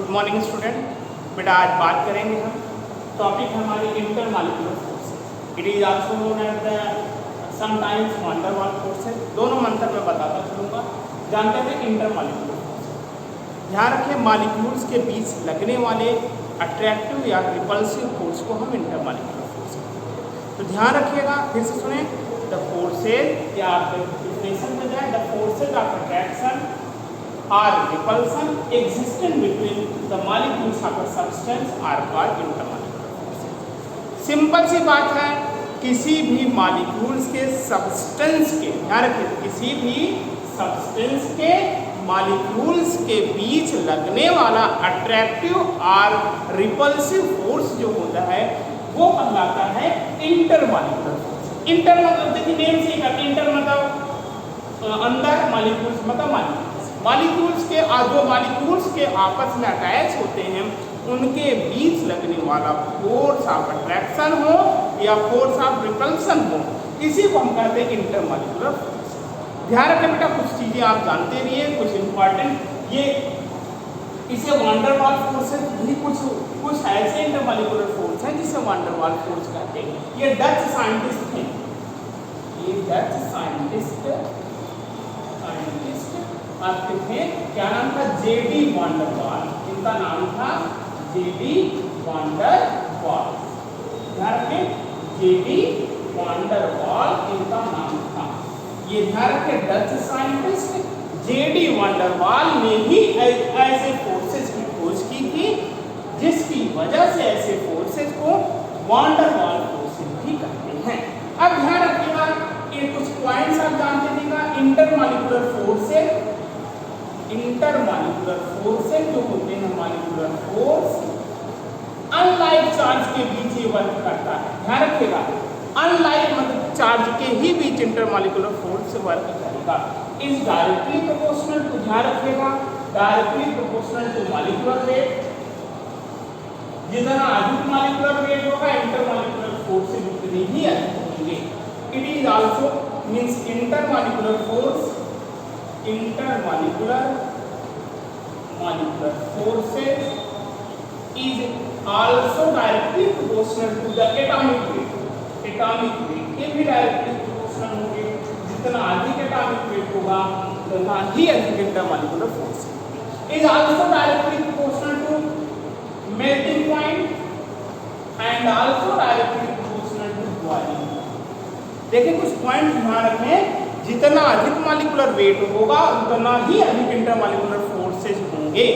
Good morning student. बेटा आज बात करेंगे हम, टॉपिक हमारी intermolecular forces. It is also known as the sometimes van der Waals forces. दोनों मंत्र में बताता चलूँगा। जानते हैं इंटरमॉलिक्यूलर फोर्स। ध्यान रखें, मॉलिक्यूल्स के बीच लगने वाले अट्रैक्टिव या रिपल्सिव फोर्स को हम इंटरमॉलिक्यूलर फोर्स कहते हैं। तो ध्यान रखिएगा, फिर से सुने, द फोर्सेज या डेफिनेशन में जाए, the forces of attraction or repulsion existing between the molecules of a substance are called intermolecular forces। Simple सी बात है, किसी भी मॉलिक्यूल्स के सब्सटेंस के, ध्यान रखिए, किसी भी सब्सटेंस के मॉलिक्यूल्स के बीच लगने वाला अट्रैक्टिव और रिपल्सिव फोर्स जो होता है वो कहलाता है इंटरमॉलिक्यूलर फोर्स। इंटर मतलब देखिए नेम से ही, इंटर मतलब अंदर, मॉलिक्यूल्स मतलब मॉलिक्यूल्स के जो मॉलिक्यूल्स के आपस में अटैच होते हैं उनके बीच लगने वाला फोर्स ऑफ अट्रैक्शन हो या फोर्स ऑफ रिपल्सन हो, इसी को हम कहते हैं इंटरमॉलिक्यूलर फोर्स। ध्यान रखें बेटा, कुछ चीजें आप जानते रहिए, कुछ इंपॉर्टेंट, ये इसे वैन डर वाल्स फोर्सेस भी कुछ ऐसे इंटरमॉलिक्यूलर फोर्स हैं जिसे वैन डर वाल्स फोर्स कहते हैं। ये डच साइंटिस्ट हैं, ये डच साइंटिस्ट आपके थे, क्या नाम था? J D van der Waals. इनका नाम था जेडी वैन डर वाल्स। ध्यान रखें, जेडी वैन डर वाल्स इनका नाम था। ये ध्यान रखें, Dutch scientist J D van der Waals ने ही ऐसे फोर्सेस की खोज की थी जिसकी वजह से ऐसे फोर्सेस को वैन डर वाल्स फोर्सेस भी कहते हैं। अब ध्यान रखिएगा, ये कुछ पॉइंट्स आप जानते रहिएगा। इंटरमॉलिक्यूलर फोर्सेस, इंटरमॉलिक्यूलर फोर्सेस जो होते हैं, मॉलिक्यूलर फोर्स अनलाइक चार्ज के बीच ये वर्क करता है। ध्यान रखिएगा, अनलाइक मतलब चार्ज के ही बीच इंटरमॉलिक्यूलर फोर्स वर्क करेगा। इज डायरेक्टली प्रोपोर्शनल टू, ध्यान रखिएगा, directly proportional to molecular weight. जितना अधिक मॉलिक्यूलर वेट होगा इंटरमॉलिक्यूलर फोर्स उतनी ही अधिक होंगे। It is also means intermolecular force, intermolecular forces is also directly proportional to the atomic weight। atomic weight ये भी directly proportional होंगे। जितना अधिक atomic weight होगा उतना ही अधिक intermolecular force is also directly proportional to melting point and also directly proportional to boiling point। देखिए कुछ पॉइंट ध्यान रखें, जितना अधिक मॉलिक्यूलर वेट होगा उतना ही अधिक इंटरमॉलिक्यूलर फोर्सेस होंगे।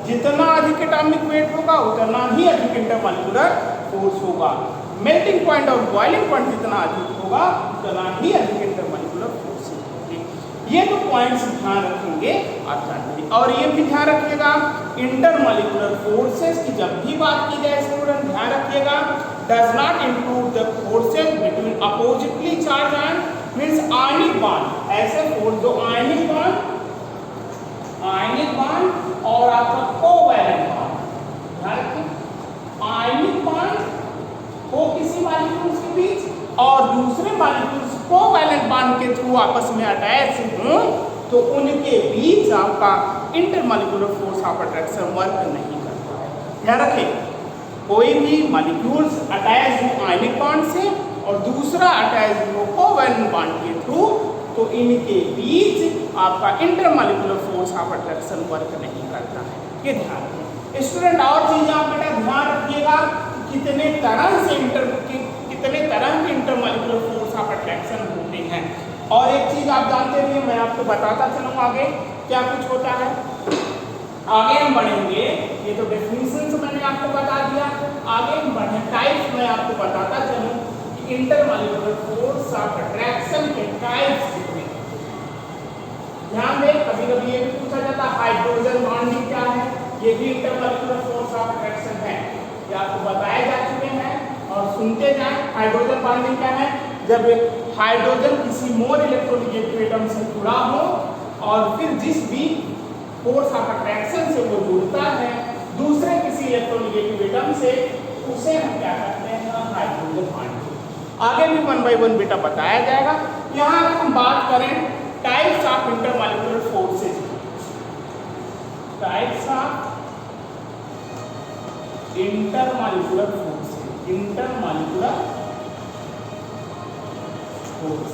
जितना अधिक एटॉमिक वेट होगा उतना ही अधिक इंटरमॉलिक्यूलर फोर्स होगा। मेल्टिंग पॉइंट और बॉइलिंग पॉइंट जितना अधिक होगा उतना ही अधिक इंटरमॉलिक्यूलर फोर्सेस होंगे। ये तो पॉइंट्स ध्यान रखेंगे आप जानते हैं। और ये भी ध्यान रखिएगा, इंटरमॉलिक्यूलर फोर्सेस की जब भी बात की जाए स्टूडेंट, ध्यान रखिएगा, does not include the forces between oppositely charge and means ionic bond. ऐसे फोर्स जो आयनिक बॉन्ड और आपका कोवैलेंट बॉन्ड, ध्यान रखें, आयनिक बॉन्ड हो किसी मॉलिक्यूल्स के बीच और दूसरे मॉलिक्यूल्स कोवैलेंट बॉन्ड के थ्रू आपस में अटैच हों तो उनके बीच आपका intermolecular force of attraction work नहीं करता है। ध्यान रखें, कोई भी मॉलिक्यूल्स अटैच हो आयनिक बॉन्ड से और दूसरा अटैच हो कोवैलेंट बॉन्ड के थ्रू तो इनके बीच आपका intermolecular force of attraction work नहीं करता है। ये ध्यान रखें स्टूडेंट। और चीजें आप बेटा ध्यान रखिएगा, कितने तरह के इंटरमॉलिक्यूलर फोर्स ऑफ अट्रैक्शन होते हैं। और एक चीज आप जानते रहिए, मैं आपको बताता चलूँगा आगे क्या कुछ होता है। आगे हम बढ़ेंगे, ये तो डेफिनेशन मैंने आपको बता दिया, आगे हम बढ़े टाइप्स में आपको बताता चलूँ इंटरमॉलिक्यूलर फोर्स ऑफ अट्रैक्शन के टाइप्स कितने। ध्यान दें, कभी कभी ये भी पूछा जाता है हाइड्रोजन बॉन्डिंग क्या है, ये भी इंटरमॉलिक्यूलर फोर्स ऑफ अट्रैक्शन है। ये आपको बताए जा चुके हैं और सुनते जाएं। हाइड्रोजन बॉन्डिंग क्या है? जब हाइड्रोजन किसी मोर इलेक्ट्रोनेगेटिव एटम से जुड़ा हो और फिर जिस भी फोर्स ऑफ अट्रैक्शन से वो जुड़ता है दूसरे किसी इलेक्ट्रोनेगेटिव एटम से, उसे हम क्या कहते हैं? Hydrogen bonding. आगे भी 1 by 1 बेटा बताया जाएगा। यहाँ अगर हम बात करें types of intermolecular forces, types of intermolecular force, intermolecular force.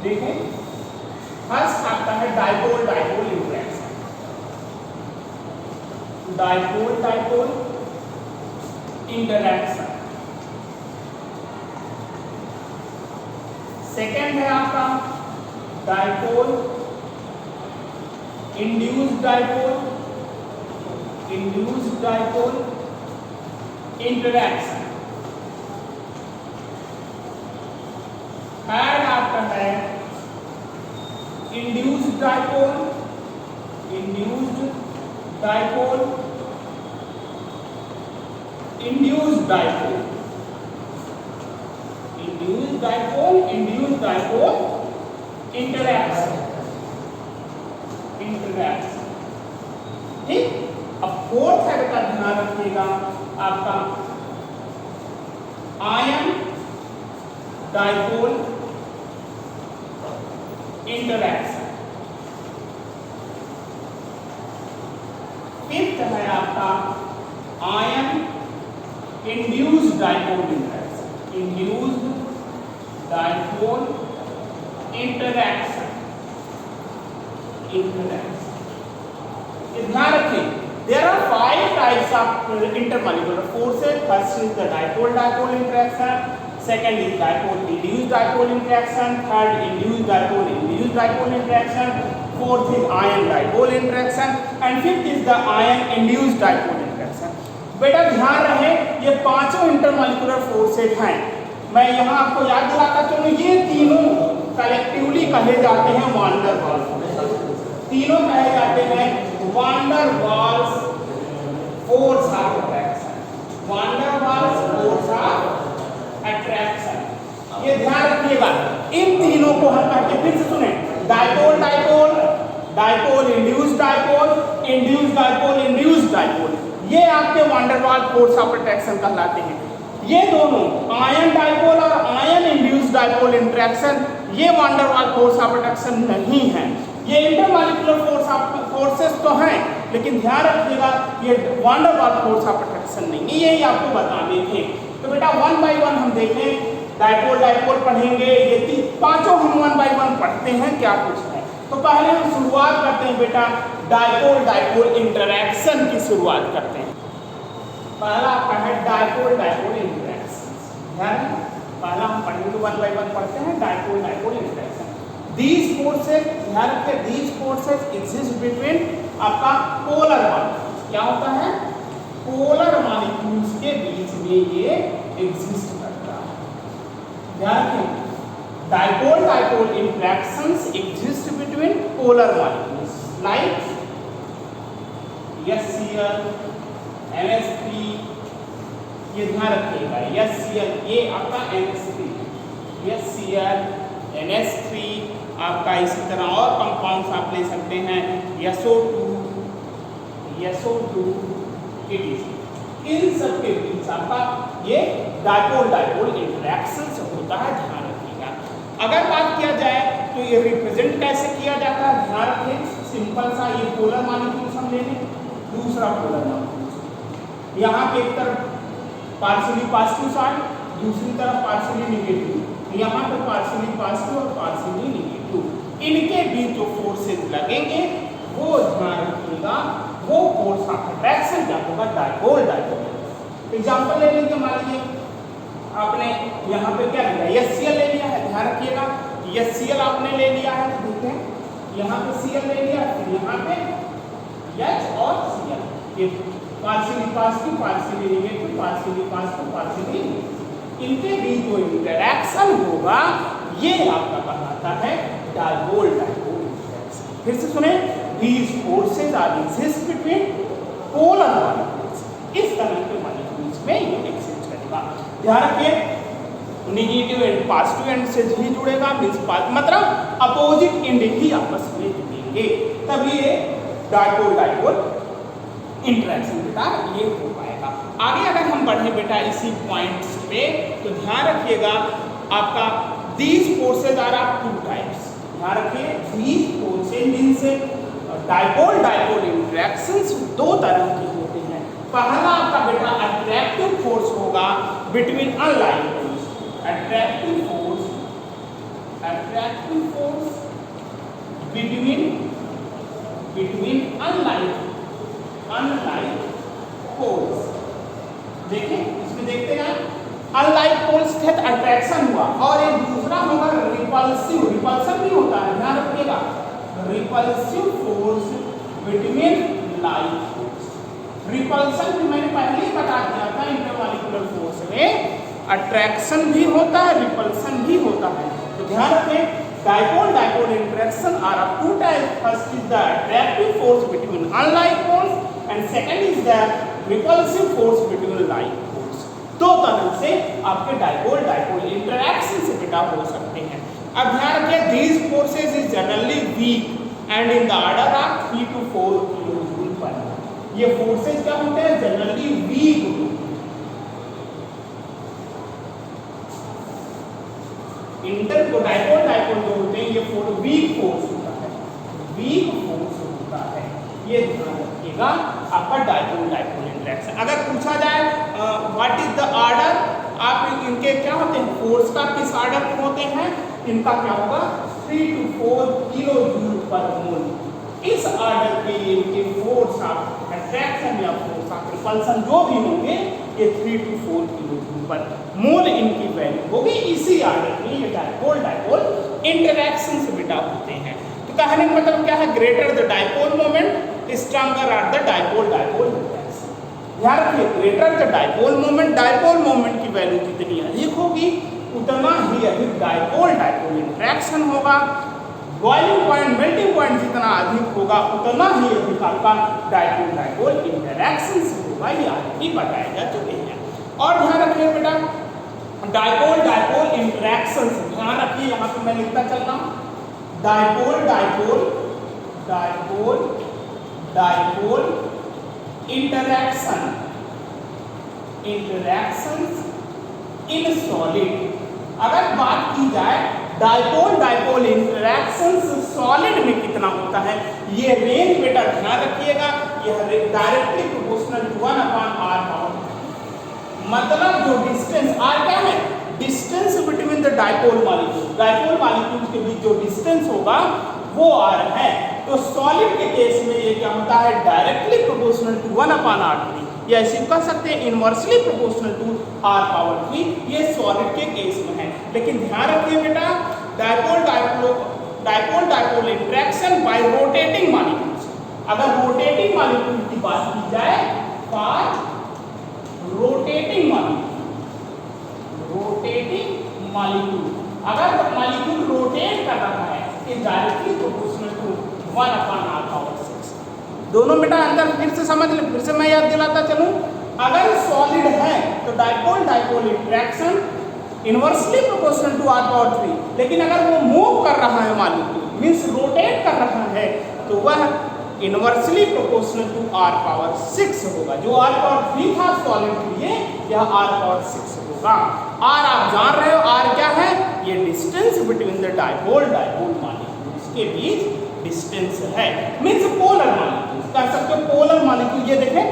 देखें, फर्स्ट आता है dipole dipole interaction, dipole dipole interaction. Second है आपका dipole induced dipole, induced dipole interaction. Third आपका है induced dipole, induced dipole, induced dipole, induced dipole, induced dipole interaction, interaction. ठीक। अब fourth है बेटा, ध्यान रखिएगा आपका आयन डाइपोल इंटरेक्शन। फिफ्थ है आपका ion induced dipole interaction, induced dipole interaction, interaction. ध्यान रखें, there are 5 types of intermolecular forces. First is the dipole dipole interaction, second is dipole induced dipole interaction, third induced dipole interaction, fourth is ion dipole interaction and fifth is the ion induced dipole interaction. बेटा ध्यान रहे, ये पांचों intermolecular forces हैं। मैं यहाँ आपको याद दिलाता चलूं, ये तीनों कलेक्टिवली कहे जाते हैं वान डर वाल्स, तीनों कहे जाते हैं van der Waals force of attraction, van der Waals force of attraction. ये ध्यान रखिएगा, इन तीनों को हम कहते, फिर से सुने, dipole dipole, dipole induced dipole, induced dipole, induced dipole, ये आपके वान der Waals force of attraction कहलाते हैं। ये दोनों आयन डाइपोल और आयन इंड्यूस्ड डाइपोल इंटरेक्शन, ये वान der Waals force of attraction नहीं है। ये इंटरमॉलिक्यूलर फोर्सेस तो हैं, लेकिन ध्यान रखिएगा ये वान der Waals force of attraction नहीं है, यही आपको बताने थे। तो बेटा 1 by 1 हम देखें, डाइपोल डाइपोल पढ़ेंगे, ये पांचों हम 1 by 1 पढ़ते हैं क्या कुछ है। तो पहले हम शुरुआत करते हैं बेटा डाइपोल डाइपोल इंटरेक्शन की शुरुआत करते हैं। पहला आपका है डाइपोल डाइपोल इंटरेक्शन। ध्यान, पहला हम पढ़ेंगे 1 by 1 पढ़ते हैं dipole dipole interaction. These forces, ध्यान रखिए, these forces exist between आपका पोलर मॉलिक्यूल्स। क्या होता है? पोलर मॉलिक्यूल्स के बीच में ये एग्जिस्ट करता है। ध्यान रखिए, dipole dipole interactions exist between polar molecules like HCl, NH3, ये ध्यान रखिएगा, HCl ये आपका NH3, HCl, NH3 आपका, इसी तरह और कंपाउंड्स आप ले सकते हैं SO2, etc। इन सब के बीच आपका ये डाइपोल डाइपोल इंटरेक्शंस होता है, ध्यान रखिएगा। अगर बात किया जाए तो ये रिप्रेजेंट कैसे किया जाता है, ध्यान रखें, सिंपल सा, ये पोलर मॉलिक्यूल्स हम ले लें, दूसरा पोलर मॉलिक्यूल्स, यहाँ पे एक तरफ पार्शियली पॉजिटिव साइड, दूसरी तरफ पार्शियली नेगेटिव, यहाँ पे पार्शियली पॉजिटिव और पार्शियली नेगेटिव, इनके बीच जो फोर्सेज लगेंगे वो ध्यान रखिएगा, वो फोर्स ऑफ अट्रैक्शन क्या होगा, डाइपोल डाइपोल। एग्जांपल ले लीजिए, मान लीजिए आपने यहाँ पे क्या लिया, HCl ले लिया है, ध्यान रखिएगा, HCl आपने ले लिया है, देखें यहाँ पे Cl ले लिया, फिर यहाँ पे H और Cl, ये partially positive, partially negative, partially positive, partially, इनके बीच जो इंटरेक्शन होगा ये आपका कहलाता है डाइपोल डाइपोल इंटरेक्शन। फिर से सुने, these forces are exist between polar molecules, इस तरह के मॉलिक्यूल्स में ये एग्जिस्ट करेगा। ध्यान रखिए, नेगेटिव एंड पॉजिटिव एंड से ही जुड़ेगा, मतलब अपोजिट एंड ही आपस में जुड़ेंगे, तब ये डाइपोल डाइपोल इंटरेक्शन बेटा ये हो पाएगा। आगे अगर हम बढ़े बेटा इसी पॉइंट्स पे, तो ध्यान रखिएगा आपका these forces are of 2 types। ध्यान रखिए, these forces जिनसे डाइपोल डाइपोल इंटरेक्शंस 2 तरह की होते हैं। पहला आपका बेटा अट्रैक्टिव फोर्स होगा between unlike poles. Attractive force between unlike poles. देखिए इसमें देखते हैं अनलाइक पोल्स के तहत अट्रैक्शन हुआ, और एक दूसरा होगा रिपल्सन भी होता है, ध्यान रखिएगा, repulsive force between like poles. Repulsion भी मैंने पहले ही बता दिया था, इंटरमॉलिक्यूलर फोर्स में अट्रैक्शन भी होता है, रिपल्सन भी होता है। तो ध्यान रखें, dipole interaction are of two types. First is the attractive force between unlike poles and second is the repulsive force between like poles. दो तरह से आपके डाइपोल इंटरेक्शन से बेटा हो सकते हैं। अब ध्यान रखिए, these forces is generally weak and in the order of 3 to 4 kilojoule पर। ये फोर्सेज क्या होते हैं? जनरली वीक होते हैं। डाइपोल जो होते हैं ये वीक फोर्स होता है, ये ध्यान रखिएगा आपका डाइपोल इंटरेक्शन। अगर पूछा जाए व्हाट इज द ऑर्डर, आप इनके क्या होते हैं, फोर्स का किस ऑर्डर में होते हैं, इनका क्या होगा 3 to 4 किलो जूल पर मोल। इस ऑर्डर के लिए इनके फोर्स ऑफ अट्रैक्शन या फोर्स ऑफ रिपल्सन जो भी होंगे ये 3 to 4 किलो जूल पर मोल इनकी वैल्यू होगी। इसी ऑर्डर में ये डाइपोल इंटरेक्शन से बेटा होते हैं। तो कहने का मतलब क्या है, greater the dipole moment stronger are the dipole interaction. ध्यान रखिए, ग्रेटर द डाइपोल मोमेंट की वैल्यू जितनी अधिक होगी उतना ही अधिक डाइपोल इंटरेक्शन होगा। बॉइलिंग पॉइंट मेल्टिंग पॉइंट जितना अधिक होगा उतना ही अधिक आपका डाइपोल इंटरेक्शन से होगा। ये आगे बताए जा चुके हैं। और ध्यान रखिए बेटा, डाइपोल इंटरेक्शन से ध्यान रखिए, यहाँ पे मैं लिखता चल रहा हूँ, डाइपोल इंटरेक्शन इन सॉलिड। अगर बात की जाए डाइपोल इंटरेक्शन सॉलिड में कितना होता है, ये रेंज बेटा ध्यान रखिएगा, यह directly proportional to 1/r power. मतलब जो डिस्टेंस r क्या है, distance between the dipole molecule के बीच जो डिस्टेंस होगा वो r है। तो सॉलिड के केस में ये क्या होता है, डायरेक्टली प्रोपोर्शनल टू 1/r3, या ऐसे कह सकते हैं इनवर्सली प्रोपोर्शनल टू r⁻3। ये सॉलिड के केस में है। लेकिन ध्यान रखिए बेटा, dipole interaction bye rotating molecules. अगर रोटेटिंग मॉलिक्यूल की बात की जाए, फॉर रोटेटिंग मॉलिक्यूल, अगर मॉलिक्यूल रोटेट कर रहा है is directly proportional to 1/r⁶। दोनों बेटा अंदर फिर से समझ ले, फिर से मैं याद दिलाता चलूं, अगर सॉलिड है तो dipole interaction inversely proportional to r⁻3, लेकिन अगर वो मूव कर रहा है मॉलिक्यूल मींस रोटेट कर रहा है तो वह इनवर्सली प्रोपोर्शनल टू r⁻6 होगा। जो r⁻3 था सॉलिड के लिए, यह r⁻6 होगा। r आप जान रहे हो, r क्या है, ये distance between the dipole molecules के बीच डिस्टेंस है, मींस पोलर मॉलिक्यूल कह सकते हो, पोलर मॉलिक्यूल। ये देखें,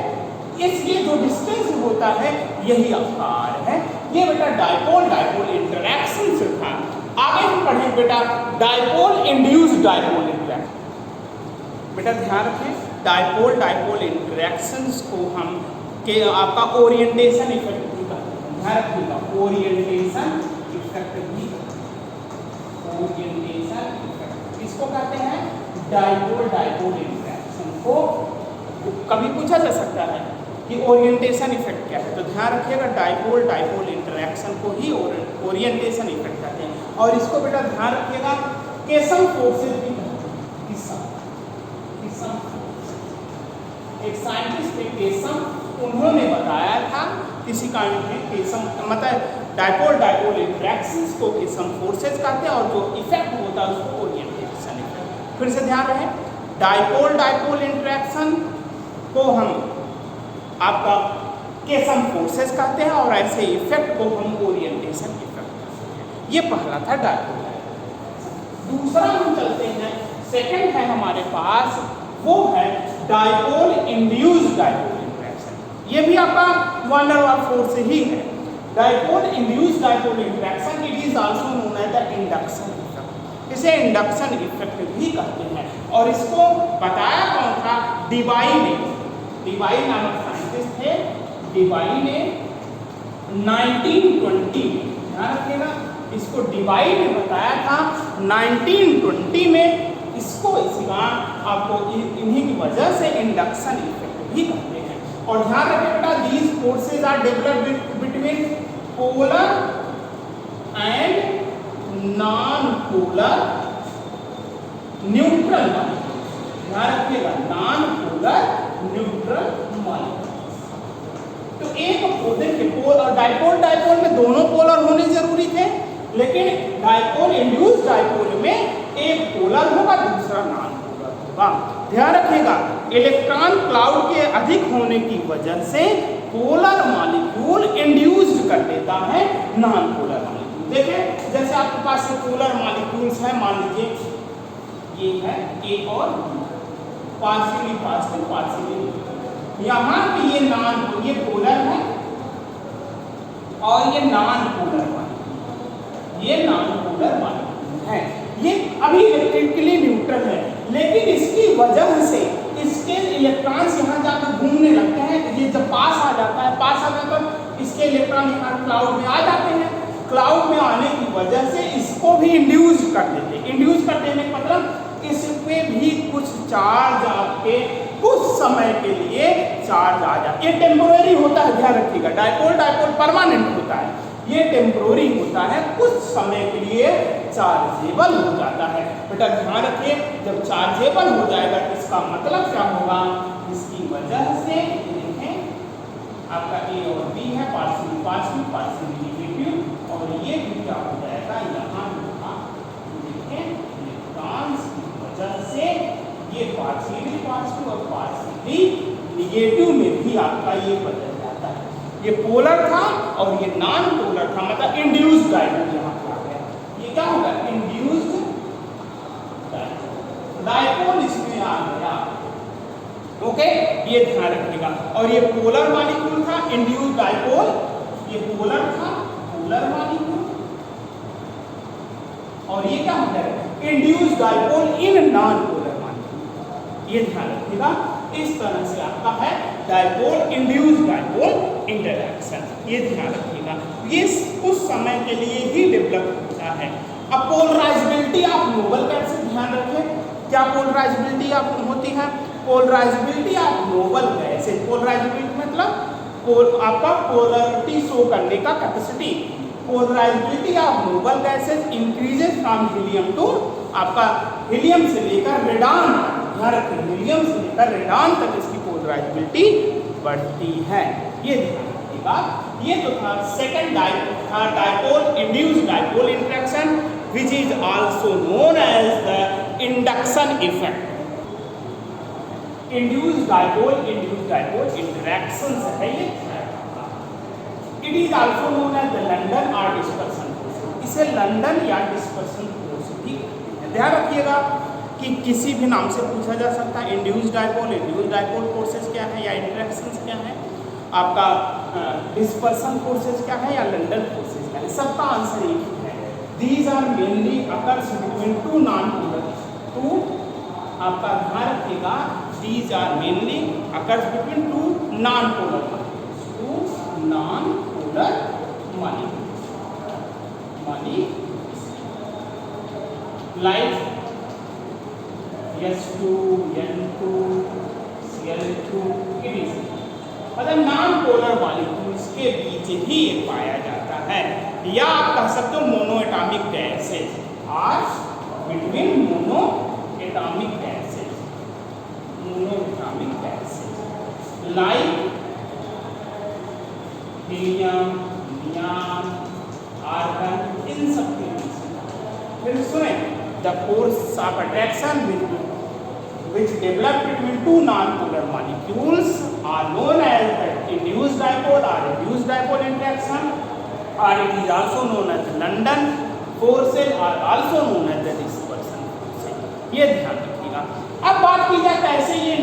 इसलिए जो डिस्टेंस होता है यही आपका r है। ये बेटा डाइपोल इंटरेक्शन से था। आगे हम पढ़ें बेटा डाइपोल इंड्यूस्ड इंटरेक्शन। बेटा ध्यान रखें, डाइपोल इंटरेक्शंस को हम के आपका ओरिएंटेशन इफेक्ट भी कहते हैं। ध्यान रखिएगा, ओरिएंटेशन इफेक्ट इसको कहते हैं डाइपोल इंटरेक्शन को। कभी पूछा जा सकता है कि ओरिएंटेशन इफेक्ट क्या है, तो ध्यान रखिएगा डाइपोल इंटरेक्शन को ही ओरिएंटेशन इफेक्ट कहते हैं। और इसको बेटा ध्यान रखिएगा केसम फोर्सेज भी कहते हैं। एक साइंटिस्ट थे केसम, उन्होंने बताया था किसी कारण में केसम मतलब डाइपोल इंटरेक्शंस को केसम फोर्सेज कहते हैं, और जो इफेक्ट होता है उसको ओरिएंटेशन इफेक्ट। फिर से ध्यान रहे, डाइपोल इंटरेक्शन को हम आपका केसम फोर्सेस कहते हैं, और ऐसे इफेक्ट को हम ओरिएंटेशन इफेक्ट कहते हैं। ये पहला था डाइपोल। दूसरा हम चलते हैं, सेकंड है हमारे पास, वो है डाइपोल इंड्यूस्ड इंटरेक्शन। ये भी आपका वन डर वाल फोर्स से ही है। Dipole induced dipole interaction it is also known as the induction effect, इसे इंडक्शन इफेक्ट भी कहते हैं। और इसको बताया कौन था? डीबाई ने, डीबाई नामक साइंटिस्ट थे, डीबाई ने 1920 में, ध्यान रखिएगा, इसको डीबाई ने बताया था 1920 में। इसको इसका आपको इन्हीं की वजह से इंडक्शन इफेक्ट भी कहते हैं। और ध्यान रखिए बेटा, these forces are developed between polar and non polar neutral molecules. ध्यान रखिएगा, नॉन पोलर न्यूट्रल मॉलिक्यूल्स। तो एक देखिए पोल और डायपोल, डायपोल में दोनों पोलर होने जरूरी थे, लेकिन डायपोल इंड्यूस्ड डायपोल में एक पोलर होगा, दूसरा नॉन पोलर होगा। ध्यान रखिएगा, इलेक्ट्रॉन क्लाउड के अधिक होने की वजह से पोलर मॉलिक्यूल इंड्यूस्ड कर देता है नॉन पोलर मॉलिक्यूल। देखिए जैसे आपके पास ये पोलर मॉलिक्यूल्स है, मान लीजिए ये है ए और पार्शियली पॉजिटिव पार्शियली, यहाँ पे ये ये पोलर है और ये नॉन पोलर मॉलिक्यूल, ये नॉन पोलर मॉलिक्यूल है। ये अभी इलेक्ट्रिकली न्यूट्रल है, लेकिन इसकी वजह से इसके इलेक्ट्रॉन्स यहाँ जाकर घूमने लगते हैं। ये जब पास आ जाता है, पास आ जाकर इसके इलेक्ट्रॉन यहाँ क्लाउड में आ जाते हैं। क्लाउड में आने की वजह से इसको भी इंड्यूस कर देते हैं। इंड्यूस कर देने का मतलब इसमें भी कुछ चार्ज आपके कुछ समय के लिए चार्ज आ जाए। ये टेम्पोररी होता है, ध्यान रखिएगा। डायपोल डायपोल परमानेंट होता है, ये टेम्पोररी होता है, कुछ समय के लिए चार्जेबल हो जाता है। बेटा ध्यान रखिए, जब चार्जेबल हो जाएगा तो इसका मतलब क्या होगा? इसकी वजह से देखें आपका ए और बी है, पार्शियली पॉजिटिव पार्शियली नेगेटिव, और ये भी क्या हो जाएगा? यहाँ देखें इलेक्ट्रॉन्स की वजह से ये पार्शियली पॉजिटिव और पार्शियली नेगेटिव में भी आपका ये बदल जाता है। ये पोलर था और ये नॉन पोलर था, मतलब इंड्यूस्ड डायपोल यहाँ पे आ गया। ये क्या होगा? इंड्यूस्ड डायपोल इसमें आ गया। ओके, ये ध्यान रखिएगा। और ये पोलर मॉलिक्यूल था, इंड्यूस्ड डायपोल, ये पोलर था, पोलर मॉलिक्यूल, और ये क्या होता है? Induced dipole in non polar molecule. ये ध्यान रखिएगा, इस तरह से आपका है डायपोल इंड्यूस्ड डायपोल इंटरैक्शन। ये ध्यान रखिएगा, ये कुछ समय के लिए ही डेवलप होता है। अब पोलराइजेबिलिटी ऑफ नोबल गैसेस, ध्यान रखें क्या पोलराइजेबिलिटी आप होती है? Polarisability of noble gases, polarisability मतलब आपका पोलरिटी शो करने का capacity. Polarisability of noble gases increases from helium to, आपका हीलियम से लेकर रेडॉन, ध्यान रखें हीलियम से लेकर रेडॉन तक इसकी पोलराइजेबिलिटी बढ़ती है। ये ध्यान रखिएगा। ये तो था second dipole induced dipole interaction, which is also known as the induction effect. Induced dipole interactions है ये। It is also known as the London or dispersion force. इसे लंदन या डिस्पर्सन फोर्स भी कहते हैं। ध्यान रखिएगा कि किसी भी नाम से पूछा जा सकता है। इंड्यूस्ड डायपोल फोर्सेस क्या है या इंटरेक्शंस क्या है, आपका डिस्पर्सन फोर्सेस क्या है या लंदन फोर्सेस क्या है, सबका आंसर एक ही है। These are mainly occurs between two non-polar, two आपका ध्यान रखिएगा, these are mainly occurs between two non-polar molecules, two non-polar molecules, like H2, N2, Cl2, etc. मतलब non-polar molecules के बीच ही पाया जाता है, या आप कह सकते हो mono atomic gases are between mono atomic gases, mono atomic gases like helium, neon, argon, इन सब के बीच। फिर सुने the force of attraction which develop between two non-polar molecules are known as the induced dipole or reduced dipole interaction, or it is also known as the London forces, or also known as the dispersion forces। ये ध्यान रखिएगा। अब बात की जाए कैसे ये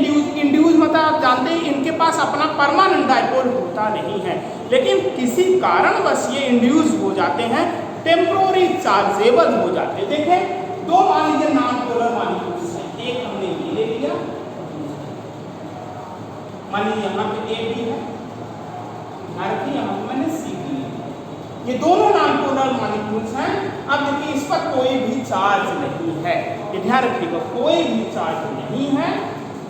induce मतलब आप जानते हैं इनके पास अपना परमानेंट डायपोल होता नहीं है, लेकिन किसी कारणवश ये इंड्यूस हो जाते हैं, टेम्पोररी चार्जेबल हो जाते हैं। देखें, दो मान लीजिए नॉन पोलर मॉलिक्यूल्स हैं, एक हमने ये ले लिया, मान लीजिए यहाँ पे ए भी है, यहाँ पे मैंने सी भी लिया, ये दोनों नॉन पोलर मॉलिक्यूल्स हैं। अब देखिए इस पर कोई भी चार्ज नहीं है, ये ध्यान रखिएगा, कोई भी चार्ज नहीं है।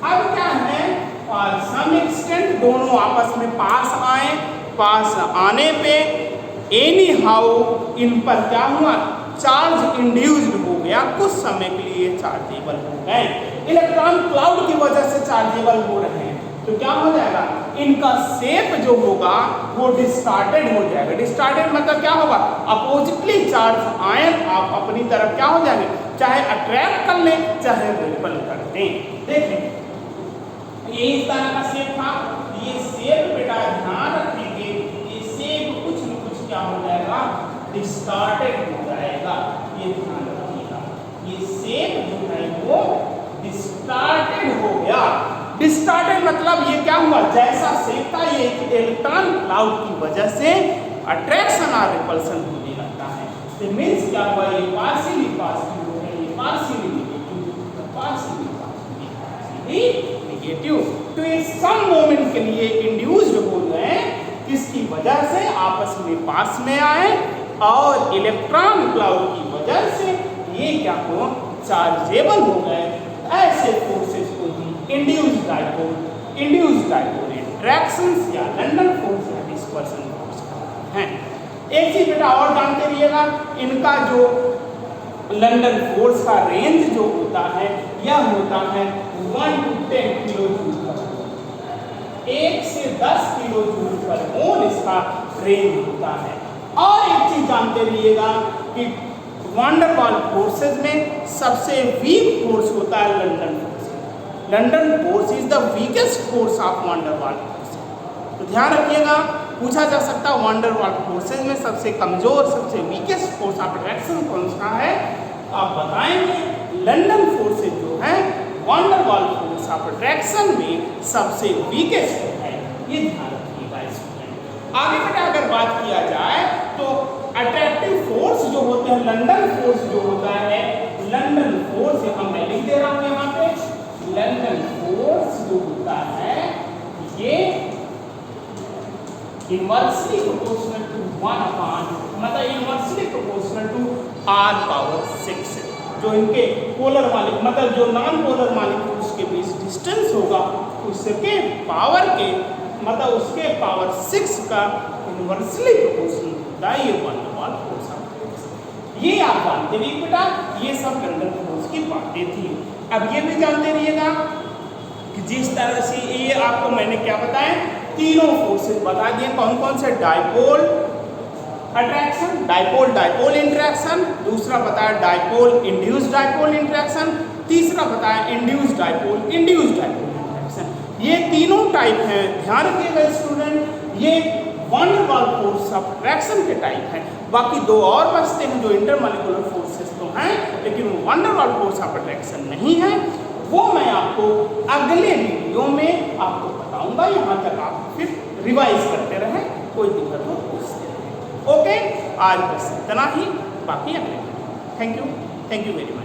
अब क्या है, फॉर सम एक्सटेंट दोनों आपस में पास आए, पास आने पे एनी हाउ इन पर क्या हुआ, चार्ज इंड्यूस्ड हो गया, कुछ समय के लिए चार्जेबल हो गए, इलेक्ट्रॉन क्लाउड की वजह से चार्जेबल हो रहे हैं। तो क्या हो जाएगा, इनका शेप जो होगा वो डिस्टार्टेड हो जाएगा। डिस्टार्टेड मतलब क्या होगा, अपोजिटली चार्ज आयन आप अपनी तरफ क्या हो जाएंगे, चाहे अट्रैक्ट कर लें चाहे रिपल कर दें। देखें ये इस तरह का शेप था, ये शेप बेटा ध्यान रखेंगे, ये शेप कुछ न कुछ क्या हो जाएगा, डिस्टार्टेड हो जाएगा, ये ध्यान रखिएगा, ये शेप जो है वो डिस्टार्टेड हो गया। डिस्टार्टेड मतलब ये क्या हुआ, जैसा शेप था ये इलेक्ट्रॉन क्लाउड की वजह से अट्रैक्शन और रिपल्सन होने लगता है। तो मींस क्या हुआ, ये पार्शियली पॉजिटिव हो गया, ये पार्शियली नेगेटिव, पार्शियली नेगेटिव। तो ये सम मोमेंट के लिए इंड्यूस्ड हो गए, किसकी वजह से, आपस में पास में आए और इलेक्ट्रॉन क्लाउड की वजह से ये क्या हो, चार्जेबल हो गए। ऐसे फोर्सेस को ही इंड्यूस्ड डायपोल इंटरैक्शंस या लंडन फोर्स या डिस्पर्सन फोर्स कहते हैं। एक चीज बेटा और जानते रहिएगा, इनका जो लंडन फोर्स का रेंज जो होता है यह होता है 1 to 10 किलो जूल पर मोल, 1 से 10 किलो जूल पर मोल इसका रेंज होता है। और एक चीज जानते रहिएगा कि वांडर वाल फोर्सेज में सबसे वीक फोर्स होता है London force. London force is the weakest force of wander वाल फोर्स। तो ध्यान रखिएगा, पूछा जा सकता है वांडर वाल फोर्सेज में सबसे कमजोर, सबसे वीकेस्ट फोर्स ऑफ अट्रैक्शन कौन सा है, आप बताएंगे। लंडन फोर्सेज जो है वांडर वाल फोर्स ऑफ अट्रैक्शन में सबसे वीकेस्ट है, ये ध्यान रखिएगा स्टूडेंट। आगे बेटा अगर बात किया जाए तो अट्रैक्टिव फोर्स जो होते हैं, लंडन फोर्स जो होता है, लंडन फोर्स यहाँ मैं लिख दे रहा हूँ, यहाँ पे लंडन फोर्स जो होता है ये इनवर्सली प्रोपोर्शनल टू 1 मतलब इनवर्सली प्रोपोर्शनल टू r⁻⁶। जो इनके पोलर मालिक मतलब जो नॉन पोलर मालिक्यूल्स के बीच डिस्टेंस होगा उसके पावर के मतलब उसके पावर 6 का इनवर्सली प्रोपोर्शनल होता है ये वांडर वाल फोर्स। ये आप जानते रहिए बेटा, ये सब लंडन फोर्स की बातें थी। अब ये भी जानते रहिएगा कि जिस तरह से ये आपको मैंने क्या बताया, तीनों फोर्सेस बता दिए कौन कौन से, dipole attraction, dipole dipole interaction, दूसरा बताया डायपोल इंड्यूस्ड डायपोल इंटरेक्शन, तीसरा बताया इंड्यूस्ड डायपोल इंटरेक्शन। ये तीनों टाइप हैं, ध्यान रखिएगा स्टूडेंट, ये वांडर वाल फोर्स ऑफ अट्रैक्शन के टाइप हैं। बाकी दो और बचते हैं जो इंटरमॉलिक्यूलर फोर्सेस तो हैं, लेकिन वो वांडर वाल फोर्स ऑफ अट्रैक्शन नहीं है। वो मैं आपको अगले वीडियो में आपको बताऊंगा। यहाँ तक आप फिर रिवाइज करते रहें, कोई दिक्कत हो पूछते रहें। ओके, आज बस इतना ही, बाकी अगले video. Thank you very much.